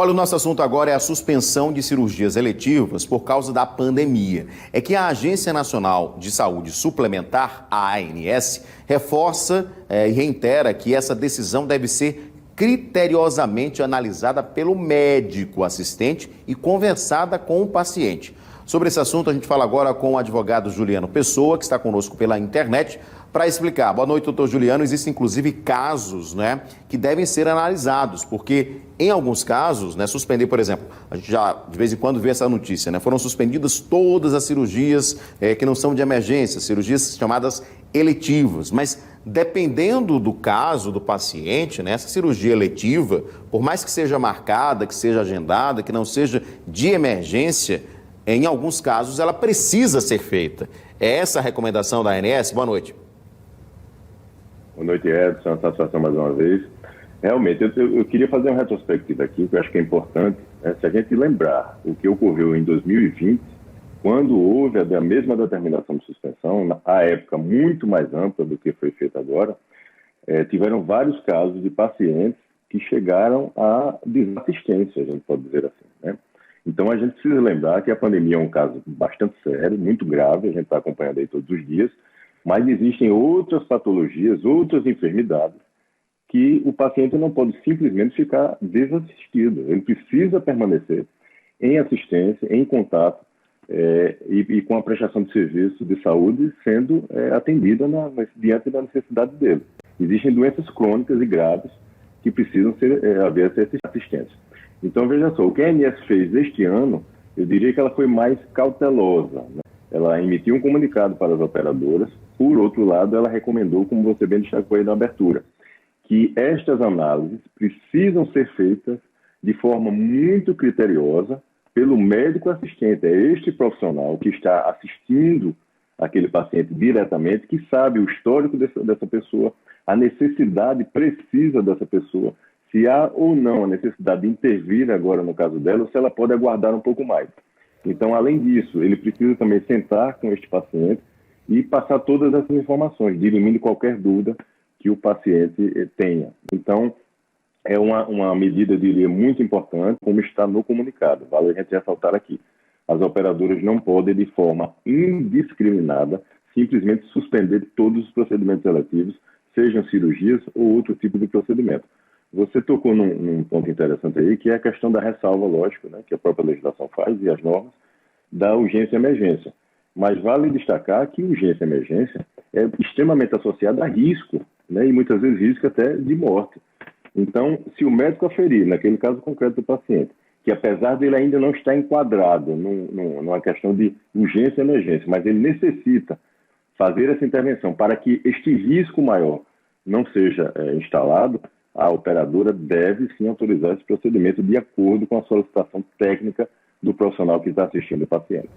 Olha, o nosso assunto agora é a suspensão de cirurgias eletivas por causa da pandemia. É que a Agência Nacional de Saúde Suplementar, a ANS, reforça e reitera que essa decisão deve ser criteriosamente analisada pelo médico assistente e conversada com o paciente. Sobre esse assunto, a gente fala agora com o advogado Juliano Pessoa, que está conosco pela internet, para explicar. Boa noite, doutor Juliano. Existem, inclusive, casos, que devem ser analisados, porque, em alguns casos, suspender, por exemplo, a gente já, de vez em quando, vê essa notícia, foram suspendidas todas as cirurgias que não são de emergência, cirurgias chamadas eletivas, mas dependendo do caso do paciente, essa cirurgia eletiva, por mais que seja marcada, que seja agendada, que não seja de emergência, em alguns casos ela precisa ser feita. É essa a recomendação da ANS? Boa noite. Boa noite, Edson. Uma satisfação mais uma vez. Realmente, eu queria fazer uma retrospectiva aqui, que eu acho que é importante, se a gente lembrar o que ocorreu em 2020, quando houve a mesma determinação de suspensão, à época muito mais ampla do que foi feita agora, tiveram vários casos de pacientes que chegaram à desassistência, a gente pode dizer assim, Então, a gente precisa lembrar que a pandemia é um caso bastante sério, muito grave, a gente está acompanhando aí todos os dias, mas existem outras patologias, outras enfermidades, que o paciente não pode simplesmente ficar desassistido. Ele precisa permanecer em assistência, em contato e com a prestação de serviço de saúde sendo atendida diante da necessidade dele. Existem doenças crônicas e graves que precisam haver essa assistência. Então, veja só, o que a ANS fez este ano, eu diria que ela foi mais cautelosa. Ela emitiu um comunicado para as operadoras. Por outro lado, ela recomendou, como você bem destacou aí na abertura, que estas análises precisam ser feitas de forma muito criteriosa pelo médico assistente. É este profissional que está assistindo aquele paciente diretamente, que sabe o histórico dessa pessoa, a necessidade precisa dessa pessoa, se há ou não a necessidade de intervir agora no caso dela, ou se ela pode aguardar um pouco mais. Então, além disso, ele precisa também sentar com este paciente e passar todas essas informações, dirimindo qualquer dúvida que o paciente tenha. Então, é uma medida, eu diria, muito importante, como está no comunicado. Vale a gente ressaltar aqui. As operadoras não podem, de forma indiscriminada, simplesmente suspender todos os procedimentos eletivos, sejam cirurgias ou outro tipo de procedimento. Você tocou num ponto interessante aí, que é a questão da ressalva, lógico, que a própria legislação faz e as normas, da urgência e emergência. Mas vale destacar que urgência e emergência é extremamente associada a risco, e muitas vezes risco até de morte. Então, se o médico aferir, naquele caso concreto do paciente, que apesar dele ainda não estar enquadrado numa questão de urgência e emergência, mas ele necessita fazer essa intervenção para que este risco maior não seja instalado, a operadora deve sim autorizar esse procedimento de acordo com a solicitação técnica do profissional que está assistindo o paciente.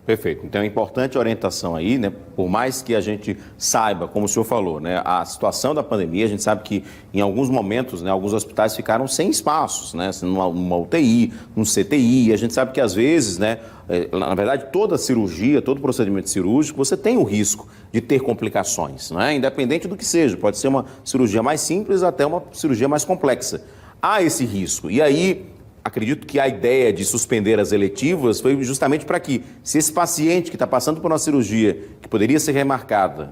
Perfeito. Então é importante a orientação aí, por mais que a gente saiba, como o senhor falou, a situação da pandemia, a gente sabe que em alguns momentos, alguns hospitais ficaram sem espaços, numa UTI, num CTI, a gente sabe que às vezes, na verdade, toda cirurgia, todo procedimento cirúrgico, você tem o risco de ter complicações, independente do que seja, pode ser uma cirurgia mais simples até uma cirurgia mais complexa. Há esse risco. E aí, acredito que a ideia de suspender as eletivas foi justamente para que, se esse paciente que está passando por uma cirurgia que poderia ser remarcada,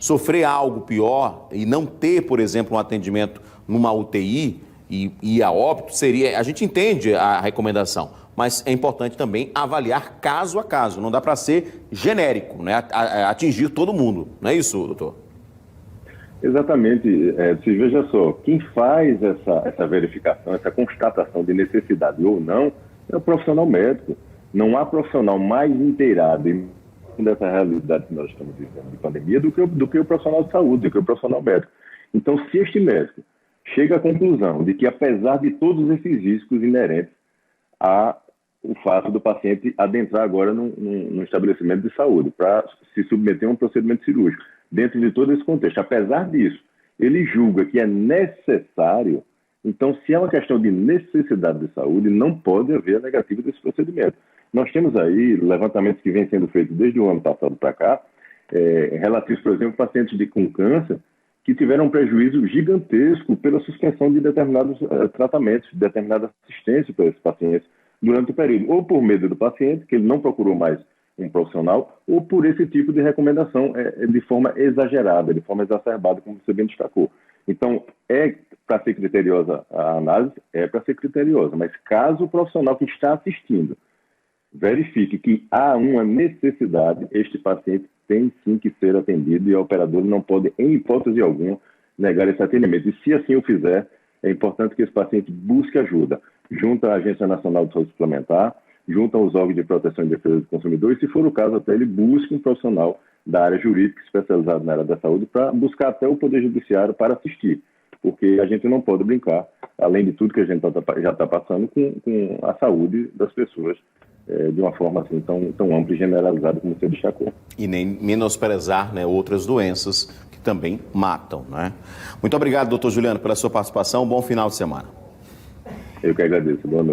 sofrer algo pior e não ter, por exemplo, um atendimento numa UTI e a óbito, a gente entende a recomendação, mas é importante também avaliar caso a caso, não dá para ser genérico, atingir todo mundo, não é isso, doutor? Exatamente. Veja só, quem faz essa verificação, essa constatação de necessidade ou não, é o profissional médico. Não há profissional mais inteirado dessa realidade que nós estamos vivendo de pandemia do que o profissional de saúde, do que o profissional médico. Então, se este médico chega à conclusão de que, apesar de todos esses riscos inerentes ao fato do paciente adentrar agora num estabelecimento de saúde para se submeter a um procedimento cirúrgico, dentro de todo esse contexto, apesar disso, ele julga que é necessário, então, se é uma questão de necessidade de saúde, não pode haver a negativa desse procedimento. Nós temos aí levantamentos que vêm sendo feitos desde o ano passado para cá, relativos, por exemplo, a pacientes com câncer, que tiveram um prejuízo gigantesco pela suspensão de determinados tratamentos, de determinada assistência para esses pacientes durante o período, ou por medo do paciente, que ele não procurou mais um profissional, ou por esse tipo de recomendação de forma exagerada, de forma exacerbada, como você bem destacou. Então, é para ser criteriosa a análise? É para ser criteriosa, mas caso o profissional que está assistindo verifique que há uma necessidade, este paciente tem sim que ser atendido e a operadora não pode, em hipótese alguma, negar esse atendimento. E se assim o fizer, é importante que esse paciente busque ajuda, junto à Agência Nacional de Saúde Suplementar, junto aos órgãos de proteção e defesa do consumidor, e se for o caso até ele busque um profissional da área jurídica especializado na área da saúde para buscar até o Poder Judiciário para assistir, porque a gente não pode brincar, além de tudo que a gente já está passando, com a saúde das pessoas de uma forma assim tão ampla e generalizada como você destacou. E nem menosprezar, né, outras doenças que também matam, né? Muito obrigado, doutor Juliano, pela sua participação. Bom final de semana. Eu que agradeço. Boa noite.